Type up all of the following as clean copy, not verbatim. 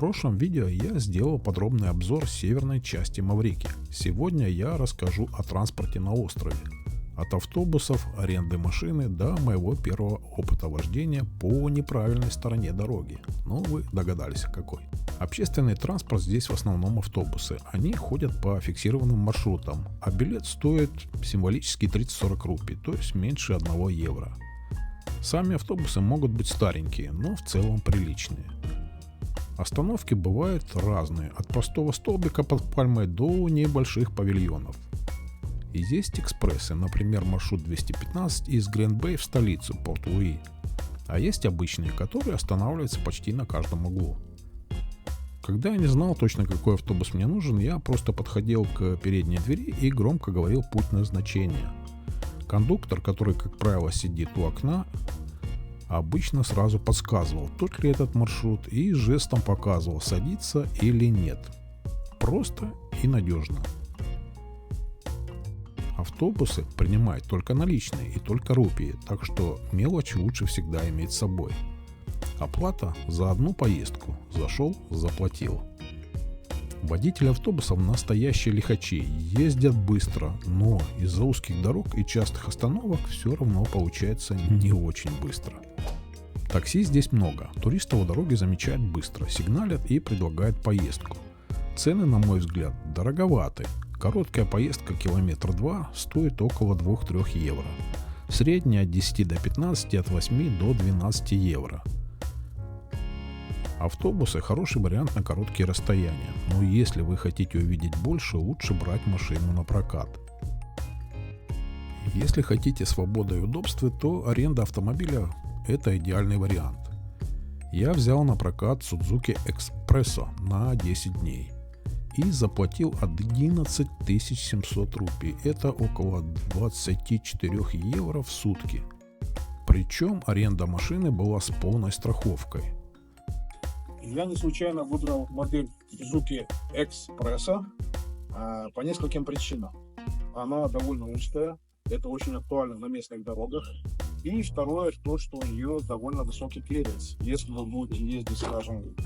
прошлом видео я сделал подробный обзор северной части Маврикии. Сегодня я расскажу о транспорте на острове. От автобусов, аренды машины до моего первого опыта вождения по неправильной стороне дороги. Ну, вы догадались, какой. Общественный транспорт здесь в основном автобусы. Они ходят по фиксированным маршрутам, а билет стоит символически 30-40 рупий, то есть меньше 1 евро. Сами автобусы могут быть старенькие, но в целом приличные. Остановки бывают разные, от простого столбика под пальмой до небольших павильонов. И есть экспрессы, например, маршрут 215 из Гранд-Бэй в столицу Порт-Луи. А есть обычные, которые останавливаются почти на каждом углу. Когда я не знал точно, какой автобус мне нужен, я просто подходил к передней двери и громко говорил путь назначения. Кондуктор, который, как правило, сидит у окна, обычно сразу подсказывал, тот ли этот маршрут, и жестом показывал, садиться или нет. Просто и надежно. Автобусы принимают только наличные и только рупии, так что мелочь лучше всегда иметь с собой. Оплата за одну поездку. Зашел, заплатил. Водители автобусов настоящие лихачи, ездят быстро, но из-за узких дорог и частых остановок все равно получается не очень быстро. Такси здесь много, туристов у дороги замечают быстро, сигналят и предлагают поездку. Цены, на мой взгляд, дороговаты. Короткая поездка километра 2 стоит около 2-3 евро. Средняя от 10 до 15, от 8 до 12 евро. Автобусы – хороший вариант на короткие расстояния, но если вы хотите увидеть больше, лучше брать машину на прокат. Если хотите свободы и удобства, то аренда автомобиля – это идеальный вариант. Я взял на прокат Suzuki Expresso на 10 дней и заплатил 11 700 рупий, это около 24 евро в сутки. Причем аренда машины была с полной страховкой. Я не случайно выбрал модель Suzuki Expresso по нескольким причинам. Она довольно узкая, это очень актуально на местных дорогах. И второе, то, что у нее довольно высокий клиренс. Если вы будете ездить, скажем,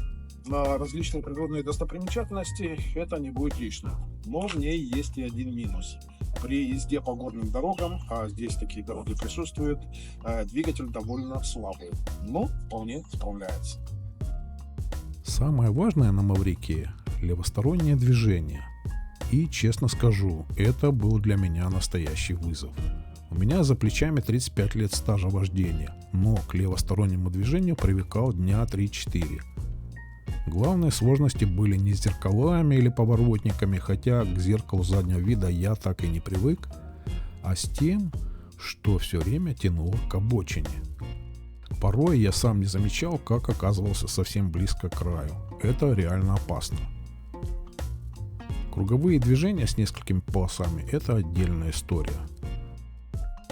на различные природные достопримечательности, это не будет лишним. Но в ней есть и один минус. При езде по горным дорогам, а здесь такие дороги присутствуют, двигатель довольно слабый, но вполне справляется. Самое важное на Маврикии – левостороннее движение. И, честно скажу, это был для меня настоящий вызов. У меня за плечами 35 лет стажа вождения, но к левостороннему движению привыкал дня 3-4. Главные сложности были не с зеркалами или поворотниками, хотя к зеркалу заднего вида я так и не привык, а с тем, что все время тянуло к обочине. Порой я сам не замечал, как оказывался совсем близко к краю. Это реально опасно. Круговые движения с несколькими полосами – это отдельная история.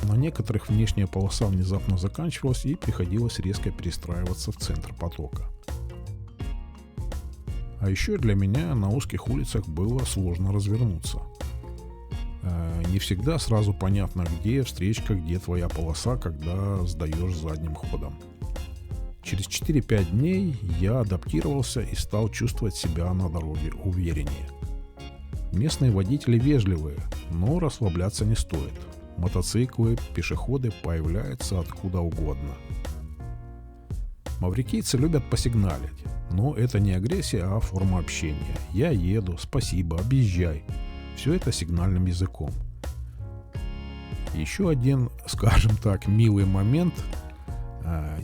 На некоторых внешняя полоса внезапно заканчивалась и приходилось резко перестраиваться в центр потока. А еще для меня на узких улицах было сложно развернуться. Не всегда сразу понятно, где встречка, где твоя полоса, когда сдаешь задним ходом. Через 4-5 дней я адаптировался и стал чувствовать себя на дороге увереннее. Местные водители вежливые, но расслабляться не стоит. Мотоциклы, пешеходы появляются откуда угодно. Маврикийцы любят посигналить, но это не агрессия, а форма общения. Я еду, спасибо, объезжай. Все это сигнальным языком. Еще один, скажем так, милый момент.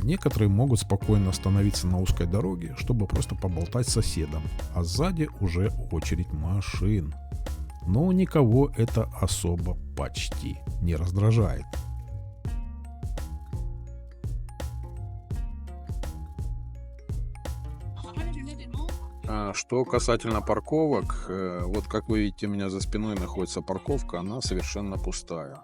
Некоторые могут спокойно остановиться на узкой дороге, чтобы просто поболтать с соседом, а сзади уже очередь машин. Но никого это особо почти не раздражает. Что касательно парковок, вот как вы видите, у меня за спиной находится парковка, она совершенно пустая.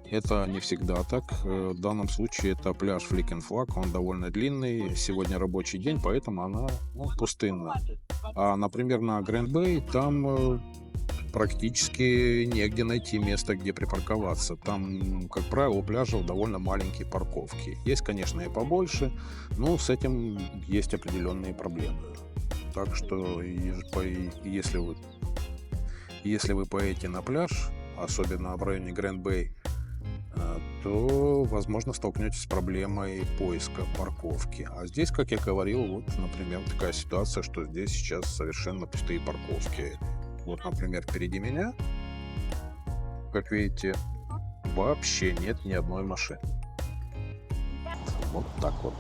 Это не всегда так. В данном случае это пляж Фликенфлаг, он довольно длинный, сегодня рабочий день, поэтому она пустынна. А, например, на Гранд-Бэй там практически негде найти место, где припарковаться. Там, как правило, у пляжев довольно маленькие парковки. Есть, конечно, и побольше, но с этим есть определенные проблемы. Так что если вы поедете на пляж, особенно в районе Грэнд-Бэй, то, возможно, столкнетесь с проблемой поиска парковки. А здесь, как я говорил, вот, например, такая ситуация, что здесь сейчас совершенно пустые парковки. Вот, например, впереди меня, как видите, вообще нет ни одной машины. Вот так вот.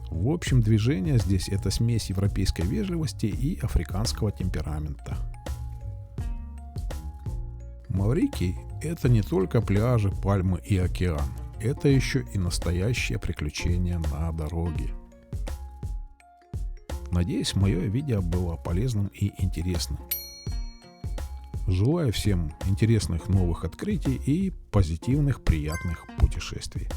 В общем, движение здесь это смесь европейской вежливости и африканского темперамента. Маврикий – это не только пляжи, пальмы и океан. Это еще и настоящее приключение на дороге. Надеюсь, мое видео было полезным и интересным. Желаю всем интересных новых открытий и позитивных, приятных путешествий.